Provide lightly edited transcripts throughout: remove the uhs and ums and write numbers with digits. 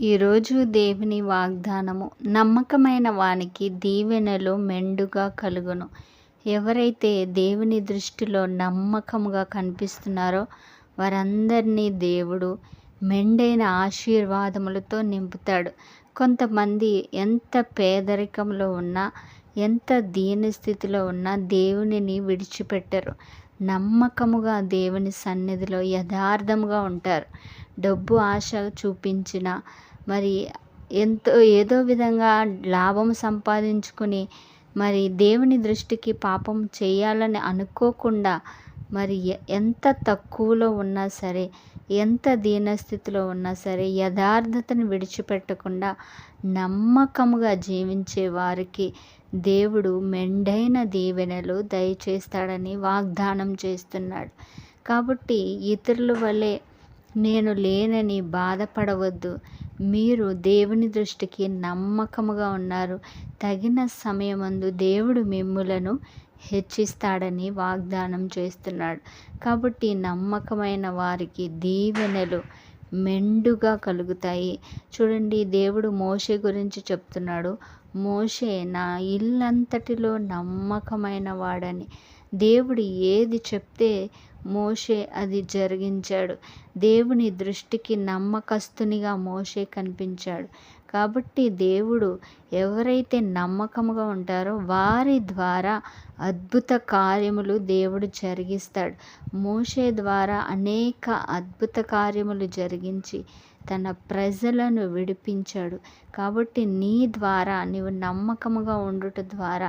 ఈరోజు దేవుని వాగ్దానము, నమ్మకమైన వానికి దీవెనలు మెండుగా కలుగును. ఎవరైతే దేవుని దృష్టిలో నమ్మకముగా కనిపిస్తున్నారో వారందరినీ దేవుడు మెండైన ఆశీర్వాదములతో నింపుతాడు. కొంతమంది ఎంత పేదరికంలో ఉన్నా, ఎంత దీనస్థితిలో ఉన్నా దేవునిని విడిచిపెట్టరు. నమ్మకముగా దేవుని సన్నిధిలో యథార్థముగా ఉంటారు. డబ్బు ఆశ చూపించిన మరి ఏదో విధంగా లాభం సంపాదించుకుని మరి దేవుని దృష్టికి పాపం చేయాలని అనుకోకుండా మరి ఎంత తక్కువలో ఉన్నా సరే, ఎంత దీనస్థితిలో ఉన్నా సరే యథార్థతను విడిచిపెట్టకుండా నమ్మకముగా జీవించే వారికి దేవుడు మెండైన దీవెనలు దయచేస్తాడని వాగ్దానం చేస్తున్నాడు. కాబట్టి ఇతరుల వలె నేను లేనని బాధపడవద్దు. మీరు దేవుని దృష్టికి నమ్మకముగా ఉన్నారు. తగిన సమయమందు దేవుడు మిమ్ములను హెచ్చిస్తాడని వాగ్దానం చేస్తున్నాడు. కాబట్టి నమ్మకమైన వారికి దీవెనలు మెండుగా కలుగుతాయి. చూడండి, దేవుడు మోషే గురించి చెప్తున్నాడు. మోషే నా ఇల్లంతటిలో నమ్మకమైన వాడని. దేవుడు ఏది చెప్తే మోషే అది జరిగించాడు. దేవుని దృష్టికి నమ్మకస్తునిగా మోషే కనిపించాడు. కాబట్టి దేవుడు ఎవరైతే నమ్మకముగా ఉంటారో వారి ద్వారా అద్భుత కార్యములు దేవుడు జరిగిస్తాడు. మోషే ద్వారా అనేక అద్భుత కార్యములు జరిగించి తన ప్రజలను విడిపించాడు. కాబట్టి నీ ద్వారా నీవు నమ్మకముగా ఉండుట ద్వారా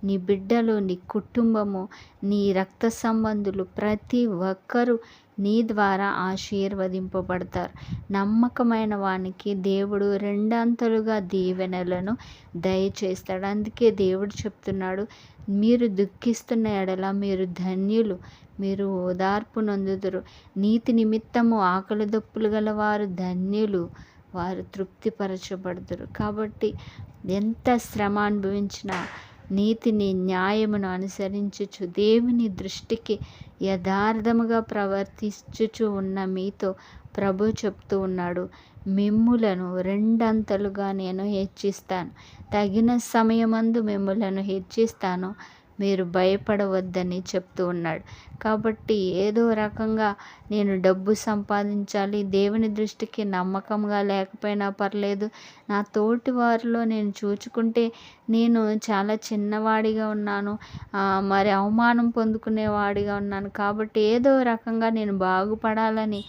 నీ బిడ్డలు, నీ కుటుంబము, నీ రక్త సంబంధులు ప్రతి ఒక్కరూ నీ ద్వారా ఆశీర్వదింపబడతారు. నమ్మకమైన వానికి దేవుడు రెండంతలుగా దీవెనలను దయచేస్తాడు. అందుకే దేవుడు చెప్తున్నాడు, మీరు దుఃఖిస్తున్న ఎడల మీరు ధన్యులు, మీరు ఓదార్పు నొందుదురు. నీతి నిమిత్తము ఆకలి దప్పులు గల వారు ధన్యులు, వారు తృప్తిపరచబడుదురు. కాబట్టి ఎంత శ్రమ అనుభవించినా నీతిని, న్యాయమును అనుసరించుచు దేవుని దృష్టికి యథార్థముగా ప్రవర్తించుచు ఉన్న మీతో ప్రభు చెప్తూ ఉన్నాడు, మిమ్ములను రెండంతలుగా నేను హెచ్చిస్తాను. తగిన సమయమందు మిమ్ములను హెచ్చిస్తాను, మీరు భయపడవద్దని చెప్తూ ఉన్నాడు. కాబట్టి ఏదో రకంగా నేను డబ్బు సంపాదించాలి, దేవుని దృష్టికి నమ్మకంగా లేకపోయినా పర్లేదు, నా తోటి వారిలో నేను చూచుకుంటే నేను చాలా చిన్నవాడిగా ఉన్నాను, మరి అవమానం పొందుకునేవాడిగా ఉన్నాను, కాబట్టి ఏదో రకంగా నేను బాగుపడాలని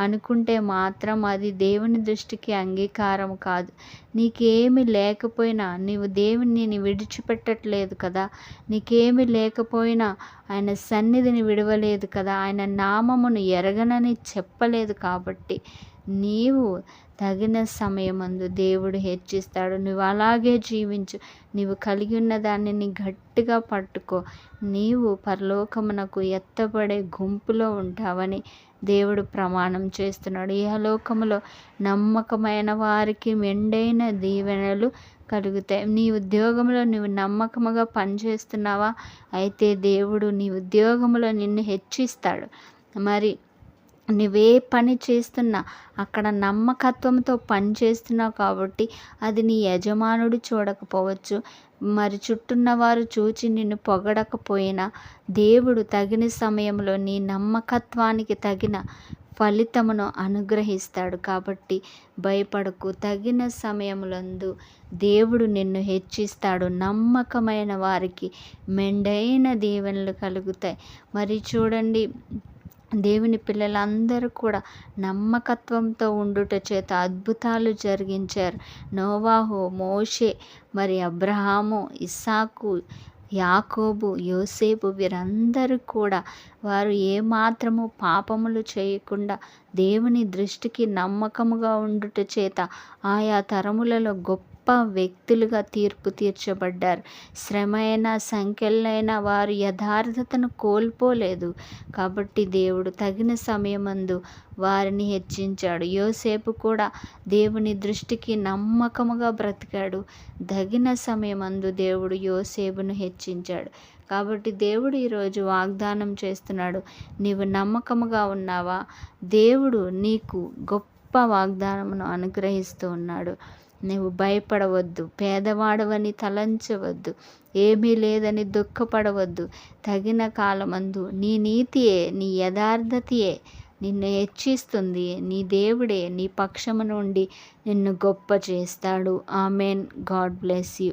అనుకుంటే మాత్రం అది దేవుని దృష్టికి అంగీకారం కాదు. నీకేమి లేకపోయినా నీవు దేవుని విడిచిపెట్టట్లేదు కదా, నీకేమి లేకపోయినా ఆయన సన్నిధిని విడవలేదు కదా, ఆయన నామమును ఎరగనని చెప్పలేదు. కాబట్టి నీవు తగిన సమయమందు దేవుడు హెచ్చిస్తాడు. నువ్వు అలాగే జీవించు. నీవు కలిగి ఉన్న దానిని గట్టిగా పట్టుకో. నీవు పరలోకమునకు ఎత్తబడే గుంపులో ఉంటావని దేవుడు ప్రమాణం చేస్తున్నాడు. ఇహలోకములో నమ్మకమైన వారికి మెండైన దీవెనలు కలుగుతాయి. నీ ఉద్యోగంలో నువ్వు నమ్మకముగా పనిచేస్తున్నావా? అయితే దేవుడు నీ ఉద్యోగంలో నిన్ను హెచ్చిస్తాడు. మరి నువ్వే పని చేస్తున్నా అక్కడ నమ్మకత్వంతో పని చేస్తున్నావు కాబట్టి అది నీ యజమానుడు చూడకపోవచ్చు, మరి చుట్టూన్న వారు చూచి నిన్ను పొగడకపోయినా దేవుడు తగిన సమయంలో నీ నమ్మకత్వానికి తగిన ఫలితమును అనుగ్రహిస్తాడు. కాబట్టి భయపడకు. తగిన సమయములందు దేవుడు నిన్ను హెచ్చిస్తాడు. నమ్మకమైన వారికి మెండైన దీవెనలు కలుగుతాయి. మరి చూడండి, దేవుని పిల్లలందరూ కూడా నమ్మకత్వంతో ఉండుట చేత అద్భుతాలు జరిగించారు. నోవాహు, మోషే, మరి అబ్రహాము, ఇస్సాకు, యాకోబు, యోసేపు వీరందరూ కూడా వారు ఏమాత్రము పాపములు చేయకుండా దేవుని దృష్టికి నమ్మకముగా ఉండుట చేత ఆయా తరములలో గొప్ప వ్యక్తులుగా తీర్పు తీర్చబడ్డారు. శ్రమైన సంఖ్యలైన వారు యథార్థతను కోల్పోలేదు. కాబట్టి దేవుడు తగిన సమయమందు వారిని హెచ్చించాడు. యోసేపు కూడా దేవుని దృష్టికి నమ్మకముగా బ్రతికాడు. తగిన సమయమందు దేవుడు యోసేపును హెచ్చించాడు. కాబట్టి దేవుడు ఈరోజు వాగ్దానం చేస్తున్నాడు, నీవు నమ్మకముగా ఉన్నావా? దేవుడు నీకు గొప్ప గొప్ప వాగ్దానమును అనుగ్రహిస్తూ ఉన్నాడు. నువ్వు భయపడవద్దు, పేదవాడవని తలంచవద్దు, ఏమీ లేదని దుఃఖపడవద్దు. తగిన కాలమందు నీ నీతియే, నీ యథార్థతయే నిన్ను హెచ్చిస్తుంది. నీ దేవుడే నీ పక్షము నుండి నిన్ను గొప్ప చేస్తాడు. ఆమెన్. God bless you.